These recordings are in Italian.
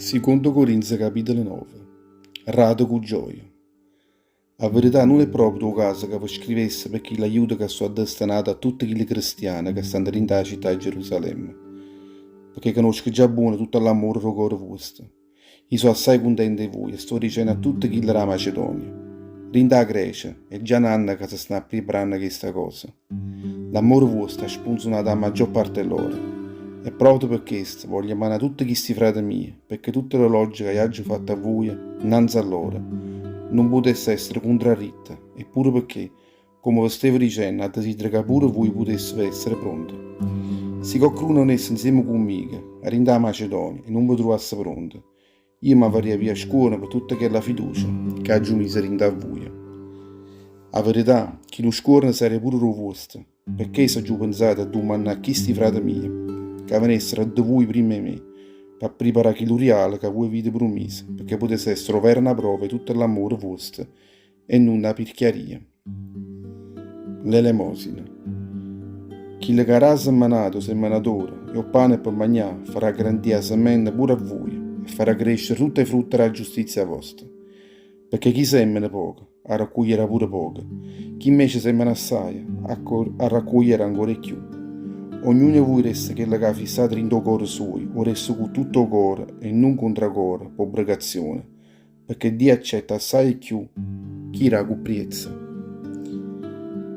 Secondo Corinzi capitolo 9. Rado cu gioia. La verità non è proprio il caso che vi scrivesse per chi l'aiuta che sono destinato a tutti gli cristiani che stanno in la città di Gerusalemme, perché conosco già buono tutto l'amore del cuore vostro. Io sono assai contento di voi e sto dicendo a tutti chi della Macedonia. Rinda a Grecia, è già un anno che si sta preparando questa cosa. L'amore vostro ha spunzonato la maggior parte loro. E proprio per questo voglio amare tutti questi frati miei, perché tutte le logiche che oggi fatte a voi, innanzi a loro, non potesse essere contraritte, eppure perché, come vi stavo dicendo, desidero che pure voi poteste essere pronti. Se qualcuno non è insieme con me, a Macedonia, e non vi trovasse pronto, io mi avrei via scuola per tutta quella fiducia che oggi mi si rinda a voi. La verità è che lo scuola sarebbe pure lo vostro, perché se giù pensate a domandare a questi frati miei, che venissero da voi prima di me, per preparare quello reale che voi avete promesso, perché potesse essere vera una prova di tutto l'amore vostro e non una pirchiaria. L'elemosina. Chi le carà semanato, semanatore, e il pane per mangiare, farà grandire la semena pure a voi, e farà crescere tutte le frutte della giustizia vostra. Perché chi semina poco, a raccogliere pure poco, chi invece semina assai, a raccogliere ancora di più. Ognuno di voi resta che ha fissato in tuo cuore suo, o resta con tutto il cuore e non contro cuore, per obbligazione, perché Dio accetta assai più chi ha con prezzo.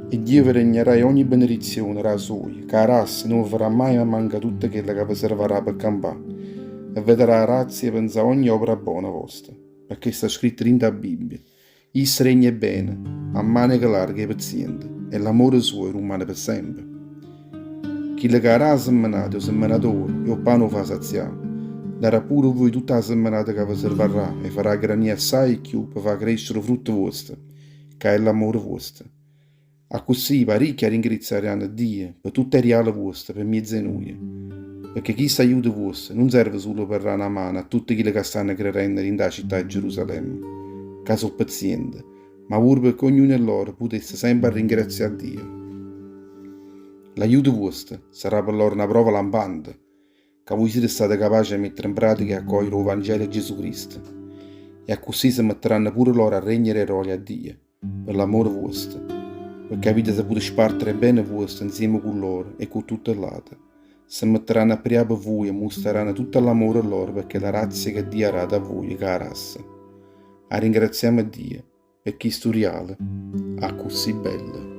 E Dio vi regnerà ogni benedizione da sua, che la razza non farà mai a manca tutta quella che vi servirà per campare, e vedrà la razza e pensa ogni opera buona vostra, perché sta scritto in la Bibbia. Issa regna bene, a maniche larghe e paziente, e l'amore suo rimane per sempre. Chi le carà semmenate o semmenatore e il pane fa saziare, darà pure voi tutta la semmenata che vi servirà e farà granire assai più per far crescere frutto vostro, che è l'amore vostro. A così parecchia ringraziaranno Dio per tutte le reali vostre per mezzo di noi, perché chi aiuto vostro non serve solo per dare una mano a tutti quelli che stanno credendo in la città di Gerusalemme, che sono pazienti, ma pure perché ognuno di loro potesse sempre ringraziare Dio. L'aiuto vostro sarà per loro una prova lampante, che voi siete stati capaci di mettere in pratica e accogliere il Vangelo di Gesù Cristo. E a così si metteranno pure loro a regnare e roli a Dio, per l'amore vostro, perché avete saputo spartere bene vostro insieme con loro e con tutte le altre. Si metteranno a pregare per voi e mostreranno tutto l'amore loro perché la razza che Dio ha dato a voi è la razza. A ringraziamo Dio, perché questo reale è così bello.